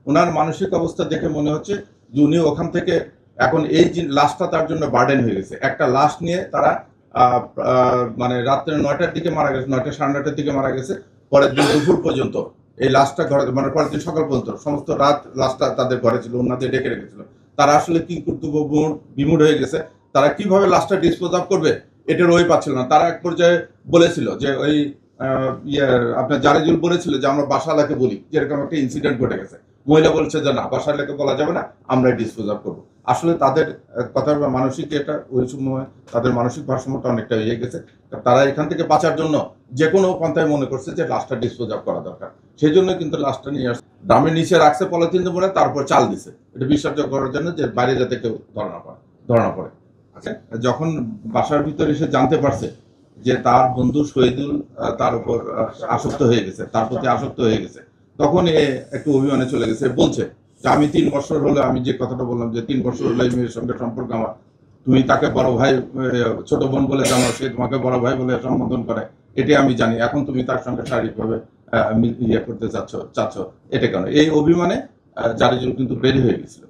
ওনার মানসিক অবস্থা দেখে মনে হচ্ছে যে উনি ওখান থেকে এখন এই লাশটা তার জন্য বার্ডেন হয়ে গেছে। একটা লাশ নিয়ে তারা মানে রাত্রে 9টার দিকে মারা গেছে, 9টা সাড়ে 9টার দিকে মারা গেছে। পরের দিন দুপুর পর্যন্ত এই লাশটা ঘরে, মানে পরের দিন সকাল পর্যন্ত সমস্ত রাত লাশটা তাদের ঘরে ছিল, ওনাদের ডেকে রেখেছিল। তারা আসলে কি কর্তব্য বিমূঢ় হয়ে গেছে, তারা কিভাবে লাশটা ডিসপোজ অফ করবে এটার ওই পাচ্ছিল না। তারা এক পর্যায়ে বলেছিল যে ওই আপনার জারেজুল বলেছিল যে আমরা বাসালাকে বলি যেরকম একটা ইনসিডেন্ট ঘটে গেছে। মহিলা বলছে যে না, বাসালাকে বলা যাবে না, আমরা ডিসপোজ অফ করবো। আসলে তাদের কথার মানসিক এটা ওই সময় তাদের মানসিক ভারসাম্যটা অনেকটা হয়ে গেছে। তারা এখান থেকে বাঁচার জন্য যে কোনো পন্থায় মনে করছে যে লাশটা ডিসপোজ অফ করা দরকার। সেই জন্য কিন্তু লাশটা নিয়ে আসছে, ড্রামের নিচে রাখছে পলিথিন মনে, তারপর চাল দিছে এটা বিসর্জন করার জন্য, যে বাইরে যাতে কেউ ধরা পড়ে। যখন বাসার ভিতরে এসে জানতে পারছে যে তার বন্ধু শহীদুল তার উপর আসক্ত হয়ে গেছে, তার প্রতি আসক্ত হয়ে গেছে, তখন একটু অভিমানে চলে গেছে। বলছে যে আমি 3 বছর হলে, আমি যে কথাটা বললাম যে 3 বছর হলে এই মেয়ের সঙ্গে সম্পর্ক আমার, তুমি তাকে বড় ভাই ছোট বোন বলে জানো, সে তোমাকে বড় ভাই বলে সম্বোধন করে, এটি আমি জানি। এখন তুমি তার সঙ্গে শারীরিকভাবে ইয়ে করতে চাচ্ছ, এটা কেন? এই অভিমানে জারিজুল কিন্তু বের হয়ে গেছিল।